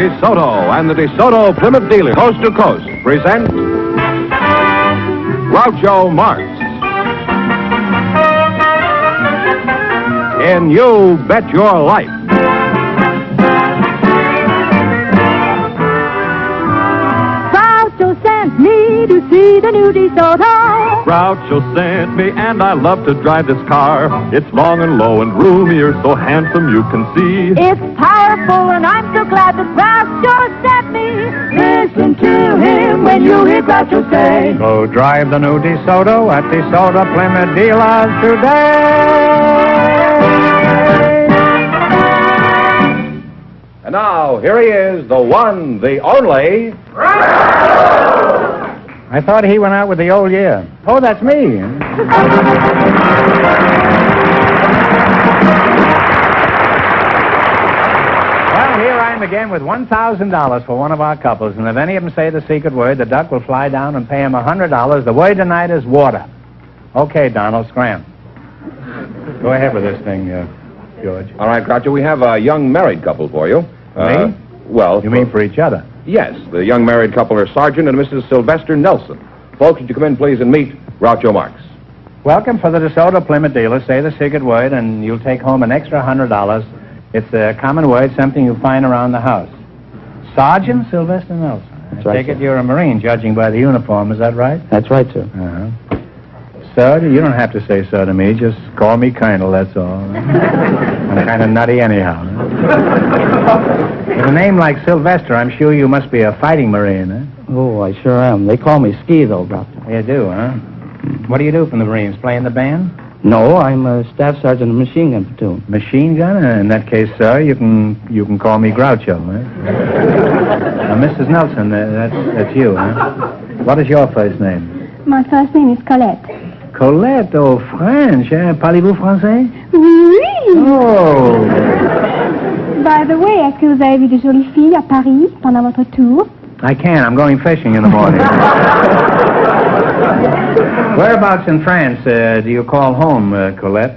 DeSoto and the DeSoto Plymouth dealer, coast to coast, present Groucho Marx in You Bet Your Life. Groucho sent me to see the new DeSoto. Groucho sent me, and I love to drive this car. It's long and low and roomy, you're so handsome you can see. It's powerful, and I'm so glad that Groucho sent me. Listen to him when you hear Groucho say, Go drive the new DeSoto at DeSoto Plymouth dealers today. And now, here he is, the one, the only... I thought he went out with the old year. Oh, that's me. Well, here I am again with $1,000 for one of our couples, and if any of them say the secret word, the duck will fly down and pay him $100. The word tonight is water. Okay, Donald, scram. Go ahead with this thing, George. All right, Groucho, we have a young married couple for you. Me? Well... You mean for each other? Yes, the young married couple are Sergeant and Mrs. Sylvester Nelson. Folks, would you come in, please, and meet Groucho Marx. Welcome for the DeSoto Plymouth dealer. Say the secret word, and you'll take home an extra $100. It's a common word, something you find around the house. Sergeant Sylvester Nelson. That's I right, take it sir. you're a Marine, judging by the uniform. Is that right? That's right, sir. Uh-huh. Sir, you don't have to say sir to me. Just call me Colonel, that's all. I'm kind of nutty anyhow. With a name like Sylvester, I'm sure you must be a fighting Marine, eh? Oh, I sure am. They call me Ski, though, Doctor. You do, huh? What do you do from the Marines? Play in the band? No, I'm a staff sergeant of machine gun platoon. Machine gun? In that case, sir, you can call me Groucho, eh? Now, Mrs. Nelson, that's you, huh? What is your first name? My first name is Colette. Colette, oh, French, eh? Parlez-vous français? Oui! Oh! By the way, est-ce que vous avez vu de jolies filles à Paris pendant votre tour? I can't. I'm going fishing in the morning. Whereabouts in France do you call home, Colette?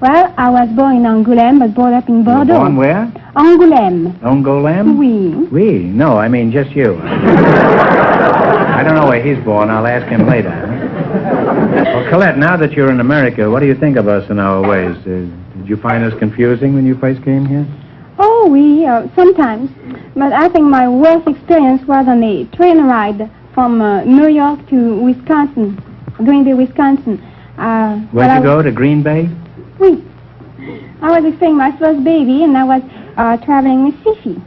Well, I was born in Angoulême, but brought up in Bordeaux. Born where? Angoulême. Angoulême? Oui. Oui. No, I mean just you. I don't know where he's born. I'll ask him later. Well, Colette, now that you're in America, what do you think of us and our ways? Did you find us confusing when you first came here? Oh, oui, sometimes. But I think my worst experience was on a train ride from New York to Wisconsin, Green Bay, Wisconsin. Where'd you go, to Green Bay? Oui. I was expecting my first baby, and I was traveling with Fifi,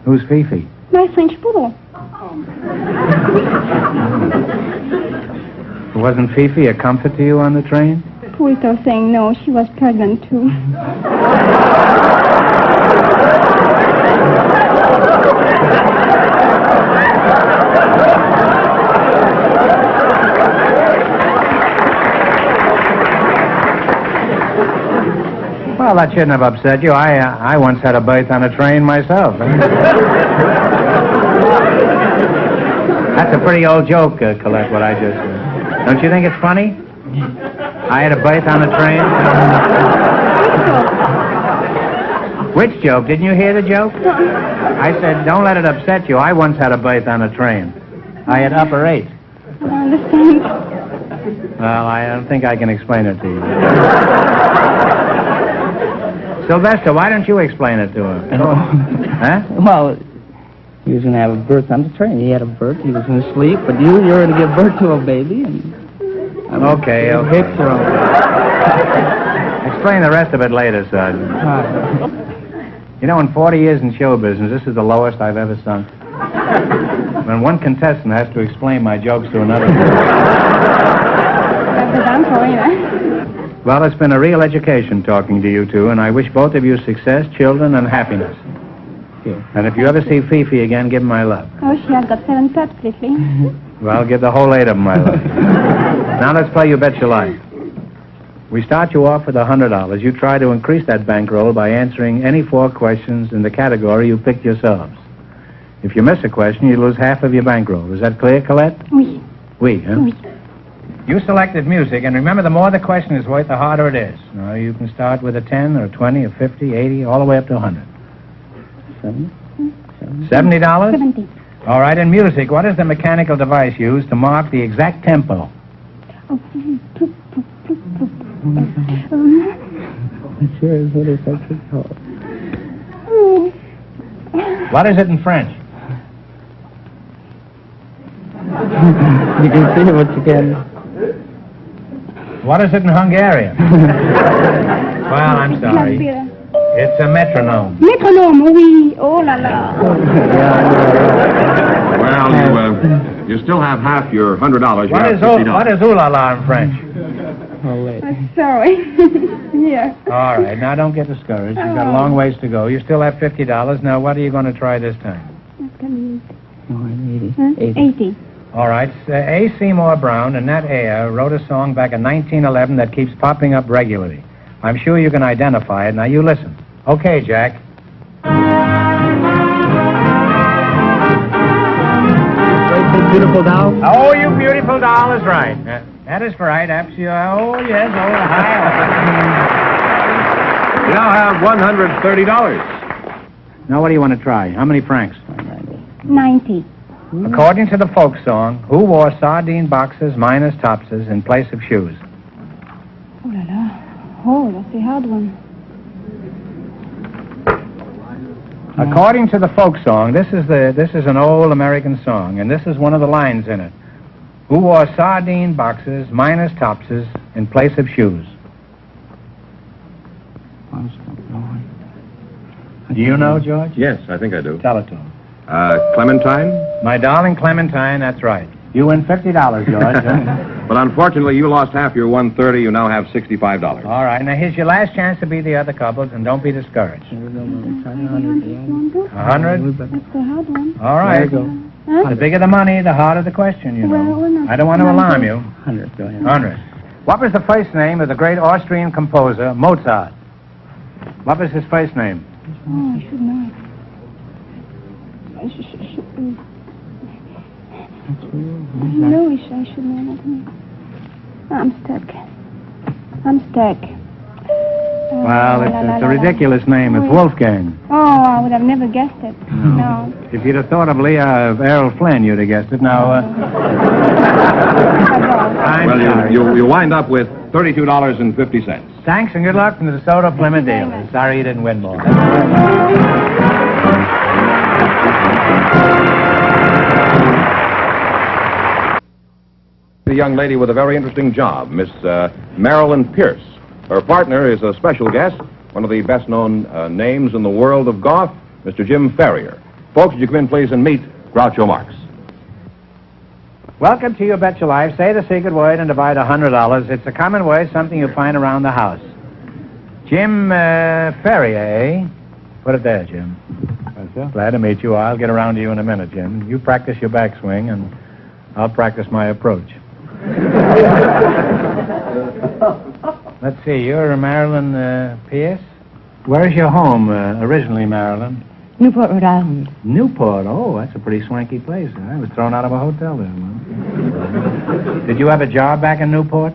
Who's Fifi? my French poodle. Wasn't Fifi a comfort to you on the train? Pulito saying no, she was pregnant too. Well, that shouldn't have upset you. I once had a berth on a train myself. That's a pretty old joke, Colette, what I just said. Don't you think it's funny? I had a berth on a train. Which joke? Didn't you hear the joke? I said, don't let it upset you. I once had a berth on a train. I had upper 8. I don't understand. Well, I don't think I can explain it to you. Sylvester, why don't you explain it to him? Huh? Well, he was going to have a birth on the train. He had a birth. He was going to sleep, but you're going to give birth to a baby. And Okay. hips are all... Explain the rest of it later, Sergeant. You know, in 40 years in show business, this is the lowest I've ever sunk. When one contestant has to explain my jokes to another. Well, it's been a real education talking to you two, and I wish both of you success, children, and happiness. And if you ever see Fifi again, give him my love. Oh, she has got 7 pups lately. Well, give the whole 8 of them my love. Now let's play You Bet Your Life. We start you off with $100. You try to increase that bankroll by answering any 4 questions in the category you picked yourselves. If you miss a question, you lose half of your bankroll. Is that clear, Colette? Oui. Oui, huh? Oui. You selected music, and remember, the more the question is worth, the harder it is. Now, you can start with a 10 or a 20 or 50, 80, all the way up to 100. 7, $70? 70. All right, in music, what is the mechanical device used to mark the exact tempo? Oh, Sure is what is that called? What is it in French? You can see what you can. What is it in Hungarian? Well, I'm sorry. It's a metronome. Metronome, oui. Oh la la. Well, you still have half your $100. What is ooh la la in French? Oh, wait. Sorry. Yeah. All right, now don't get discouraged. You've got a long ways to go. You still have $50. Now, what are you going to try this time? That's going to Oh, be 80. 80. All right, A. Seymour Brown and Nat Ayer wrote a song back in 1911 that keeps popping up regularly. I'm sure you can identify it. Now, you listen. Okay, Jack. Beautiful doll? Oh, you beautiful doll is right. That is right. Absolutely. Oh, yes. Oh, hi. You now have $130. Now, what do you want to try? How many francs? 90. According to the folk song, who wore sardine boxes minus topses in place of shoes? Oh la la. Oh, that's a hard one. According to the folk song, this is an old American song, and this is one of the lines in it. Who wore sardine boxes minus topses in place of shoes? Do you know, George? Yes, I think I do. Tell it to him. Clementine? My darling Clementine, that's right. You win $50, George. But unfortunately, you lost half your $130. You now have $65. All right, now here's your last chance to beat the other couples, and don't be discouraged. 100? That's the hard one. All right. There you go. Huh? The bigger the money, the harder the question, you know. Well, we're not- I don't want to alarm you. 100. Go ahead. 100. What was the first name of the great Austrian composer, Mozart? What was his first name? Oh, I should know it. I know I should know that. I'm stuck. Well, it's a ridiculous name. It's Wolfgang. Oh, I would have never guessed it. No. If you'd have thought of Errol Flynn, you'd have guessed it. Now, I'm Well, sorry. you wind up with $32.50. Thanks and good luck from the DeSoto Plymouth dealer. Sorry you didn't win more. A young lady with a very interesting job, Miss Marilyn Pierce. Her partner is a special guest, one of the best-known names in the world of golf, Mr. Jim Ferrier. Folks, would you come in, please, and meet Groucho Marx. Welcome to You Bet Your Life. Say the secret word and divide $100. It's a common word, something you find around the house. Jim Ferrier, eh? Put it there, Jim. Glad to meet you. I'll get around to you in a minute, Jim. You practice your backswing, and I'll practice my approach. Let's see, you're Marilyn Pierce? Where's your home originally, Marilyn? Newport, Rhode Island. Newport. Oh, that's a pretty swanky place. I was thrown out of a hotel there. Man. Did you have a job back in Newport?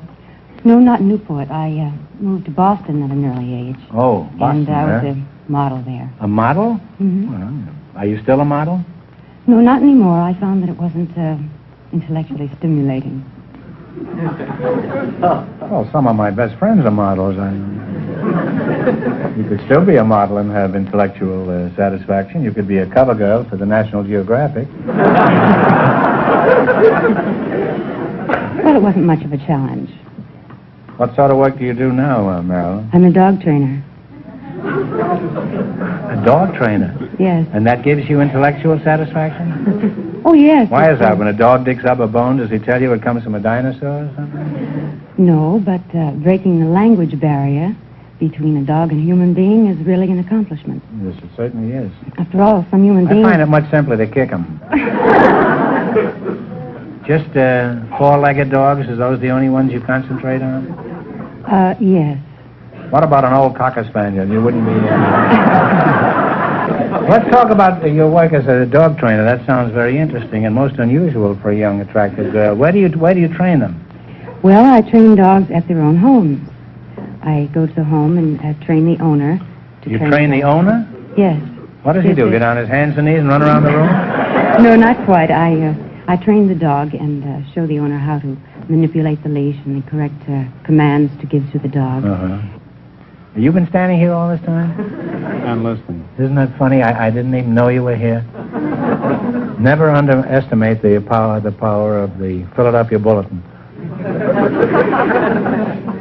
No, not Newport. I moved to Boston at an early age. Oh, Boston. And I was huh? a model there. A model? Mm-hmm. Well, are you still a model? No, not anymore. I found that it wasn't intellectually stimulating. Well, some of my best friends are models. You could still be a model and have intellectual satisfaction. You could be a cover girl for the National Geographic. Well, it wasn't much of a challenge. What sort of work do you do now, Marilyn? I'm a dog trainer. A dog trainer? Yes. And that gives you intellectual satisfaction? Oh, yes. Why is that? When a dog digs up a bone, does he tell you it comes from a dinosaur or something? No, but breaking the language barrier between a dog and a human being is really an accomplishment. Yes, it certainly is. After all, some human I beings... find it much simpler to kick them. Just four-legged dogs, are those the only ones you concentrate on? Yes. What about an old cocker spaniel? You wouldn't be... Let's talk about your work as a dog trainer. That sounds very interesting and most unusual for a young, attractive girl. Where do you train them? Well, I train dogs at their own homes. I go to the home and train the owner. You train the owner? Yes. What does he do? Get on his hands and knees and run around the room? No, not quite. I train the dog and show the owner how to manipulate the leash and the correct commands to give to the dog. You been standing here all this time? I'm listening. Isn't that funny? I didn't even know you were here. Never underestimate the power of the Philadelphia Bulletin.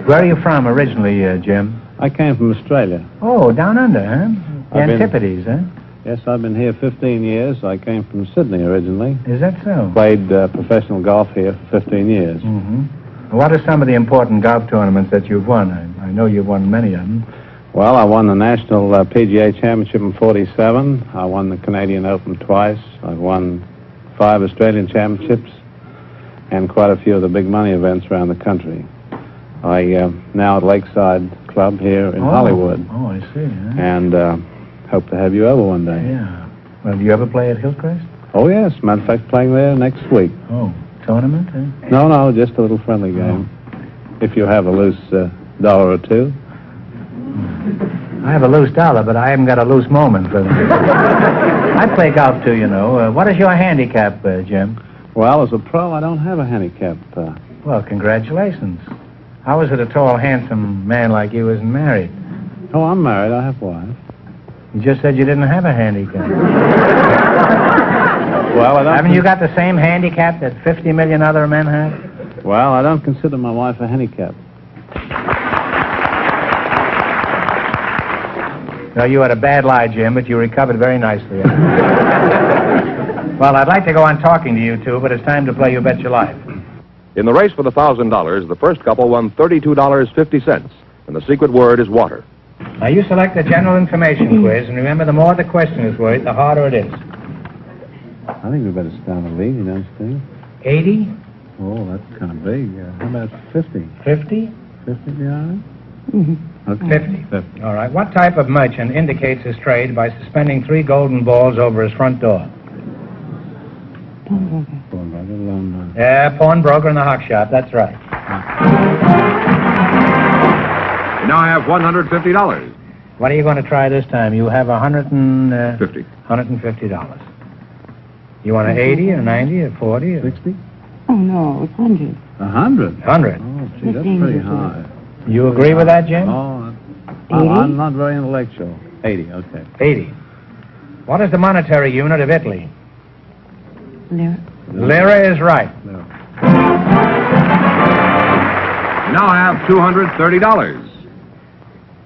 Where are you from originally, Jim? I came from Australia. Oh, down under, huh? The Antipodes, huh? Yes, I've been here 15 years. I came from Sydney originally. Is that so? Played professional golf here for 15 years. What are some of the important golf tournaments that you've won? I know you've won many of them. Well, I won the National PGA Championship in '47. I won the Canadian Open twice. I've won 5 Australian championships and quite a few of the big money events around the country. I now at Lakeside Club here in Hollywood. Oh, I see. Huh? And hope to have you over one day. Yeah. Well, do you ever play at Hillcrest? Oh, yes. Matter of fact, playing there next week. Oh, tournament? Huh? No, just a little friendly game. If you have a loose dollar or two. I have a loose dollar, but I haven't got a loose moment for them. I play golf, too, you know. What is your handicap, Jim? Well, as a pro, I don't have a handicap. Well, congratulations. How is it a tall, handsome man like you isn't married? Oh, I'm married. I have a wife. You just said you didn't have a handicap. Well, haven't you got the same handicap that 50 million other men have? Well, I don't consider my wife a handicap. No, you had a bad lie, Jim, but you recovered very nicely. Well, I'd like to go on talking to you two, but it's time to play You Bet Your Life. In the race for the $1,000, the first couple won $32.50, and the secret word is water. Now, you select the general information quiz, and remember, the more the question is worth, the harder it is. I think we better start a lead, you know, Steve. 80? Oh, that's kind of big. How about 50? 50? 50, be all right? Okay. 50. All right. What type of merchant indicates his trade by suspending 3 golden balls over his front door? Pawnbroker, loan. Yeah, pawnbroker in the hock shop. That's right. You now have $150. What are you going to try this time? You have $50. $150. You want an 80 or 90 or 40 or 60? Oh, no, it's 100. 100? 100. Oh, gee, that's pretty high. You agree with that, Jim? Oh, 80? I'm not very intellectual. 80, okay. 80. What is the monetary unit of Italy? Lira. Lira is right. No. You now have $230.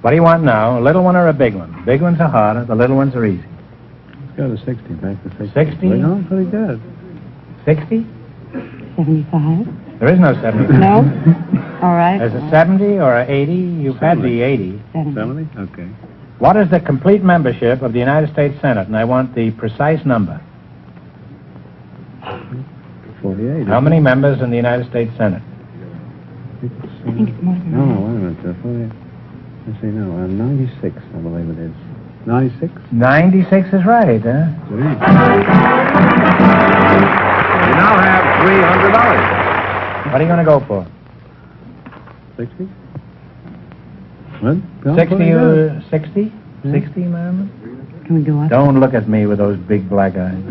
What do you want now, a little one or a big one? Big ones are harder, the little ones are easy. Let's go to 60, back to 60. 60? We're going pretty good. 60? 75. There is no 70. No? All right. There's a 70 or a 80. You've had the 80. 70? Okay. What is the complete membership of the United States Senate? And I want the precise number. 48. How many members in the United States Senate? I think it's more than No, that. wait a minute. 48. Let's see, no, 96, I believe it is. 96? 96 is right, huh? You now have $300. What are you going to go for? 60? What? 60 or 60? 60, ma'am? Can we go up? Don't look at me with those big black eyes.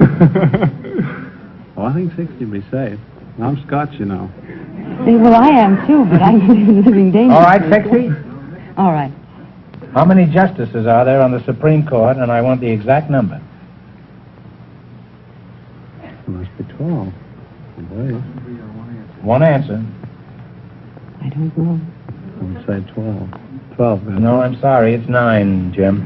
Oh, I think 60 would be safe. I'm Scotch, you know. Well, I am, too, but I'm in living danger. All right, 60? All right. How many justices are there on the Supreme Court? And I want the exact number. It must be 12. I believe. One answer. I don't know. I would say 12. 12. No, I'm sorry. It's 9, Jim.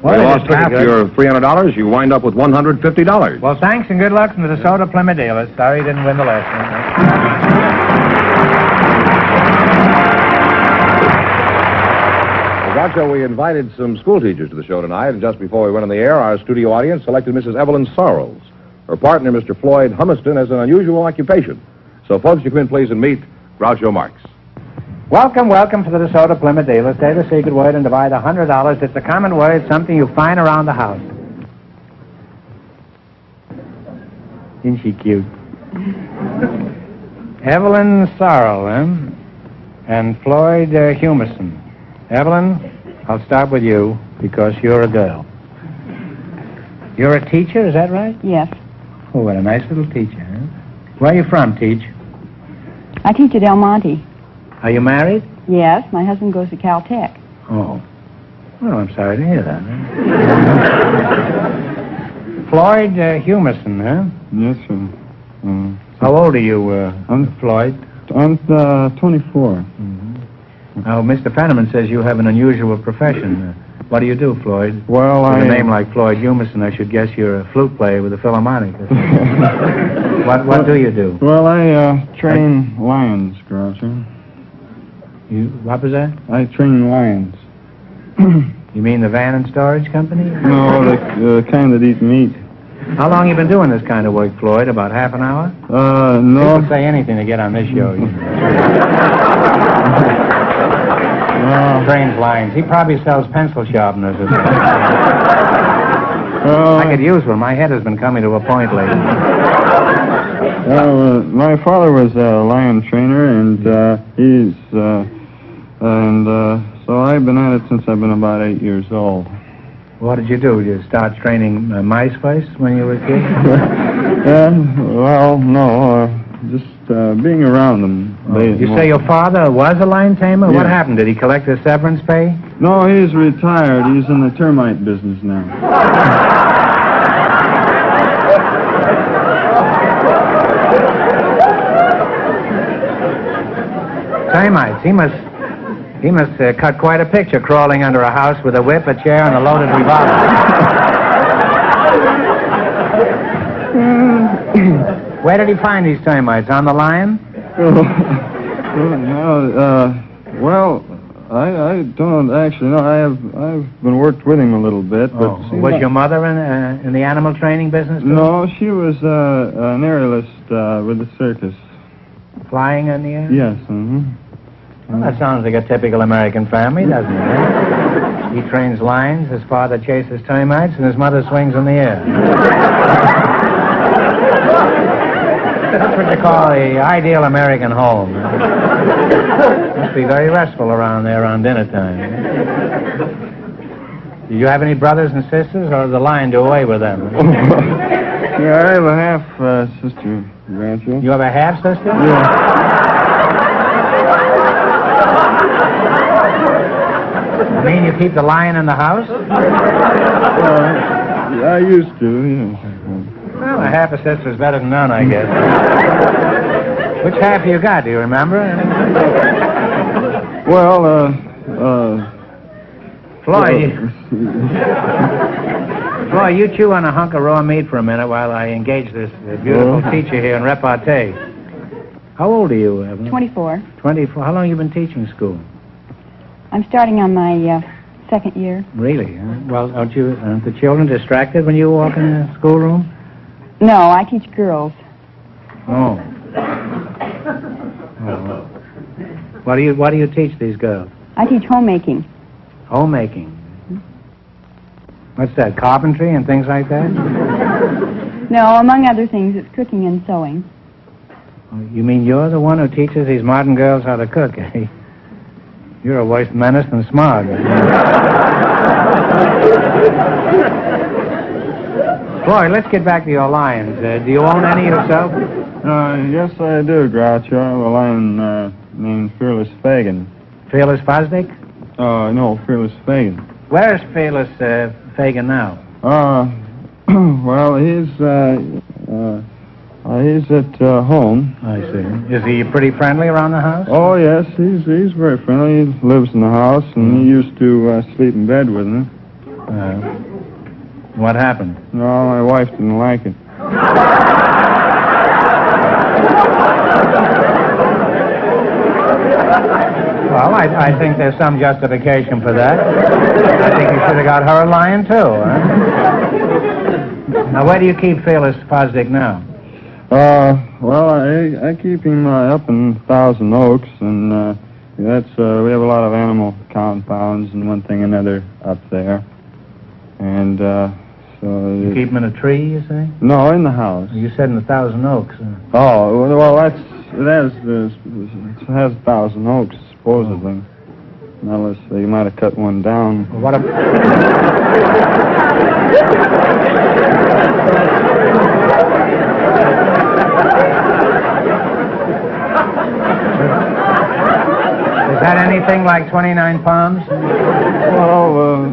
Well, Well, you it is lost pretty half good. your $300. You wind up with $150. Well, thanks and good luck from the DeSoto Plymouth dealers. Sorry you didn't win the last one. Groucho, we invited some school teachers to the show tonight, and just before we went on the air, our studio audience selected Mrs. Evelyn Sorrells. Her partner, Mr. Floyd Humiston, has an unusual occupation. So, folks, you come in, please, and meet Groucho Marx. Welcome, welcome to the DeSoto Plymouth dealers. Say the secret word and divide $100. It's a common word. It's something you find around the house. Isn't she cute? Evelyn Sorrell, and Floyd Humiston. Evelyn, I'll start with you because you're a girl. You're a teacher, is that right? Yes. Oh, what a nice little teacher, huh? Where are you from, Teach? I teach at Del Monte. Are you married? Yes, my husband goes to Caltech. Oh. Well, I'm sorry to hear that. Huh? Floyd Humerson, huh? Yes, sir. How old are you, Floyd? I'm 24. Now, Mr. Fenneman says you have an unusual profession. What do you do, Floyd? Well, With a name like Floyd Humerson, I should guess you're a flute player with a Philharmonic. What do you do? Well, I train lions, Groucho. What was that? I train lions. You mean the van and storage company? No, the kind that eat meat. How long you been doing this kind of work, Floyd? About half an hour? No. People say anything to get on this show. Trains lines. He probably sells pencil sharpeners or something. I could use one. My head has been coming to a point lately. My father was a lion trainer, and so I've been at it since I've been about 8 years old. What did you do? Did you start training mice first when you were a kid? Well, no, just being around them. You say your father was a lion tamer? Yeah. What happened? Did he collect his severance pay? No, he's retired. He's in the termite business now. Termites. He must cut quite a picture crawling under a house with a whip, a chair, and a loaded revolver. Where did he find these termites? On the lion? Well, I don't actually know. I've been worked with him a little bit, but was your mother in the animal training business too? No, she was an aerialist with the circus. Flying in the air? Yes. Well, that sounds like a typical American family, doesn't it? He trains lions, his father chases termites, and his mother swings in the air. That's what you call the ideal American home. Must be very restful around there around dinner time. Do you have any brothers and sisters, or does the lion do away with them? Yeah, I have a half-sister, Groucho. You have a half-sister? Yeah. You mean you keep the lion in the house? I used to, yeah. Well, a half a sister's better than none, I guess. Which half you got, do you remember? Well, Floyd, Floyd, you chew on a hunk of raw meat for a minute while I engage this beautiful teacher here in repartee. How old are you, Evelyn? 24. 24. How long have you been teaching school? I'm starting on my second year. Really? Huh? Well, aren't the children distracted when you walk in the schoolroom? No, I teach girls. Oh. What do you teach these girls? I teach homemaking. Homemaking. What's that? Carpentry and things like that? No, among other things, it's cooking and sewing. You mean you're the one who teaches these modern girls how to cook, eh? You're a worse menace than Smog. Floyd, let's get back to your lions. Do you own any yourself? Yes, I do, Groucho. I have a lion named Fearless Fagin. Fearless Fosdick? No, Fearless Fagin. Where's Fearless Fagin now? Well, he's at home. I see. Is he pretty friendly around the house? Oh, yes, he's very friendly. He lives in the house, and he used to sleep in bed with me. What happened? No, my wife didn't like it. Well, I think there's some justification for that. I think you should have got her a lion, too, huh? Now, where do you keep Fearless Fosdick now? Well, I keep him up in Thousand Oaks, and that's we have a lot of animal compounds and one thing or another up there. And so you keep him in a tree, you say? No, in the house. You said in the Thousand Oaks. Oh, well, it has Thousand Oaks supposedly. Unless they might have cut one down. What a... Is that anything like 29 pounds? Well,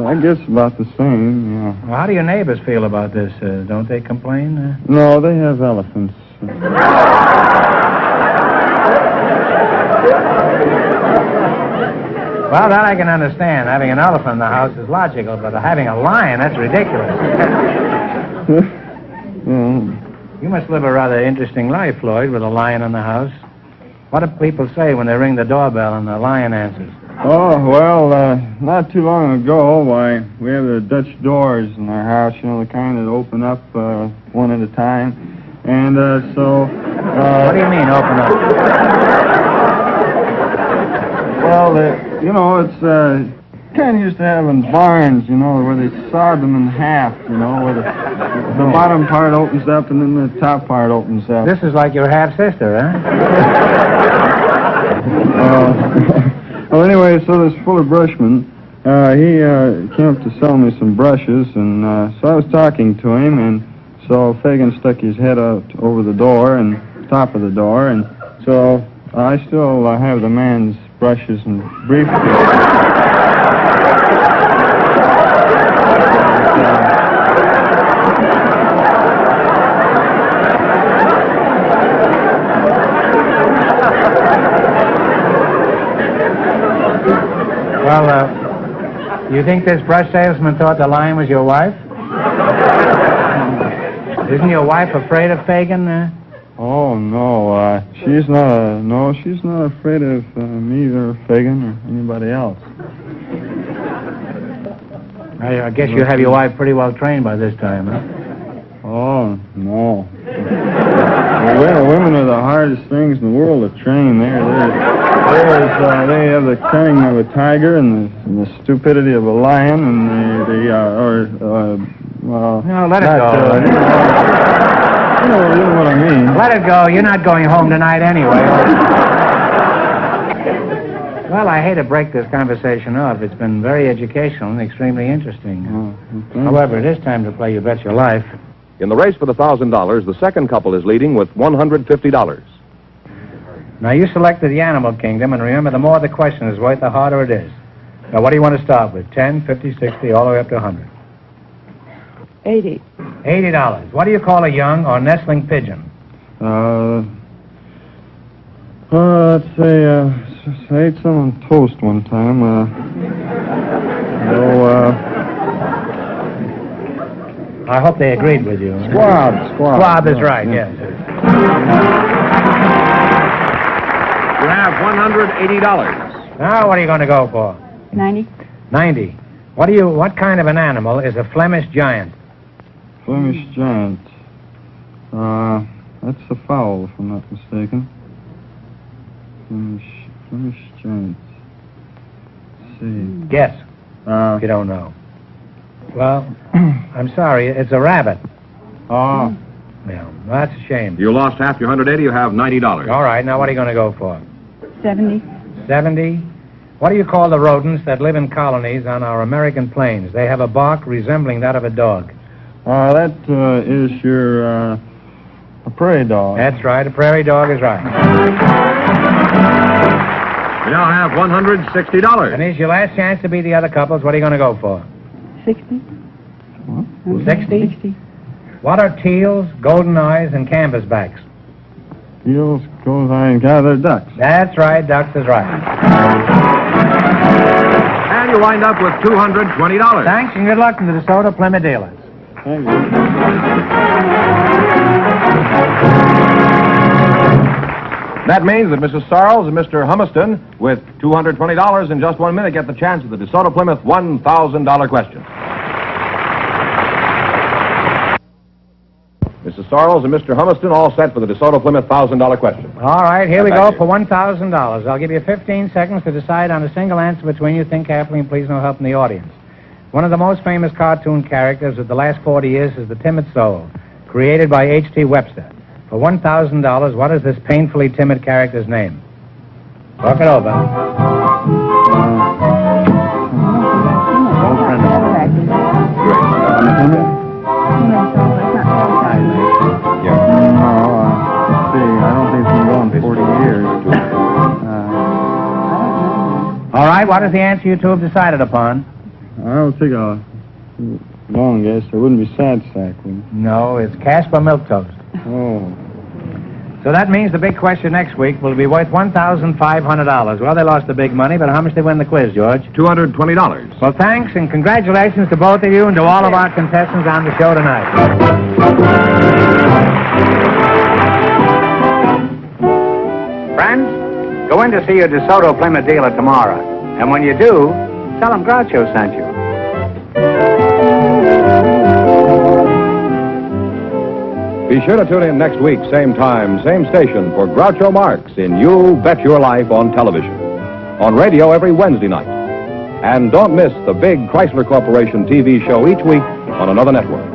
I guess about the same, yeah. Well, how do your neighbors feel about this? Don't they complain? No, they have elephants. Well, that I can understand. Having an elephant in the house is logical, but having a lion, that's ridiculous. You must live a rather interesting life, Floyd, with a lion in the house. What do people say when they ring the doorbell and the lion answers? Oh, well, not too long ago, why, we have the Dutch doors in our house, you know, the kind that open up one at a time. And so... what do you mean, open up? Well, you know, it's kind of used to have in barns, you know, where they sawed them in half, you know, where the bottom part opens up and then the top part opens up. This is like your half-sister, huh? Well, anyway, so this Fuller Brushman, he came up to sell me some brushes, and so I was talking to him, and so Fagan stuck his head out over the door and top of the door, and so I still have the man's brushes and briefcase. Well, you think this brush salesman thought the lion was your wife? Isn't your wife afraid of Fagan? Oh, no, she's not afraid of me or Fagan or anybody else. I guess you have your wife pretty well trained by this time, huh? Oh, no. The women are the hardest things in the world to train. They have the cunning of a tiger and the stupidity of a lion, and well... No, let it go. You know what I mean. Let it go. You're not going home tonight anyway. Well, I hate to break this conversation off. It's been very educational and extremely interesting. Okay. However, it is time to play You Bet Your Life. In the race for the $1,000, the second couple is leading with $150. Now, you selected the animal kingdom, and remember, the more the question is worth, the harder it is. Now, what do you want to start with? 10, 50, 60, all the way up to 100? 80. $80. What do you call a young or nestling pigeon? Let's say, I ate some on toast one time. I hope they agreed with you. Squab. Squab is right, yes. You have $180. Now, what are you going to go for? 90. 90. What kind of an animal is a Flemish giant? Flemish giant. That's a fowl, if I'm not mistaken. Flemish giant. Let's see. Guess, if you don't know. Well, I'm sorry, it's a rabbit. Oh. Yeah, that's a shame. You lost half your 180. You have $90. All right, now what are you going to go for? 70. 70. What do you call the rodents that live in colonies on our American plains? They have a bark resembling that of a dog. That is your, a prairie dog. That's right, a prairie dog is right. You now have $160. And here's your last chance to beat the other couples. What are you going to go for? 60. What? 60? 60. What are teals, golden eyes, and canvasbacks? Eels, goes and gather ducks. That's right, ducks is right. And you wind up with $220. Thanks, and good luck to the DeSoto Plymouth dealers. Thank you. That means that Mrs. Sarles and Mr. Humiston, with $220 in just 1 minute, get the chance at the DeSoto Plymouth $1,000 question. Mrs. Sarles and Mr. Humiston all set for the DeSoto Plymouth $1,000 question. All right, here we Thank go you. for $1,000. I'll give you 15 seconds to decide on a single answer between you. Think carefully and please no help from the audience. One of the most famous cartoon characters of the last 40 years is the Timid Soul, created by H.T. Webster. For $1,000, what is this painfully timid character's name? Talk it over. Old friend of mine. Yeah. See, I don't think it's been going 40 years. All right, what is the answer you two have decided upon? I don't think a long guess. There wouldn't be sad sack. No, it's Casper milk toast. Oh. So that means the big question next week will be worth $1,500. Well, they lost the big money, but how much did they win the quiz, George? $220. Well, thanks and congratulations to both of you and to all of our contestants on the show tonight. Friends, go in to see your DeSoto Plymouth dealer tomorrow. And when you do, tell them Groucho sent you. Be sure to tune in next week, same time, same station, for Groucho Marx in You Bet Your Life on television. On radio every Wednesday night. And don't miss the big Chrysler Corporation TV show each week on another network.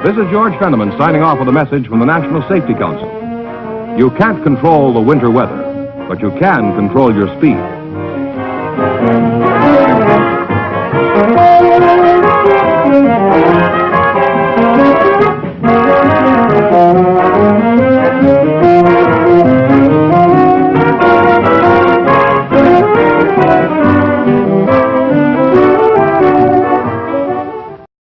This is George Fenneman signing off with a message from the National Safety Council. You can't control the winter weather, but you can control your speed.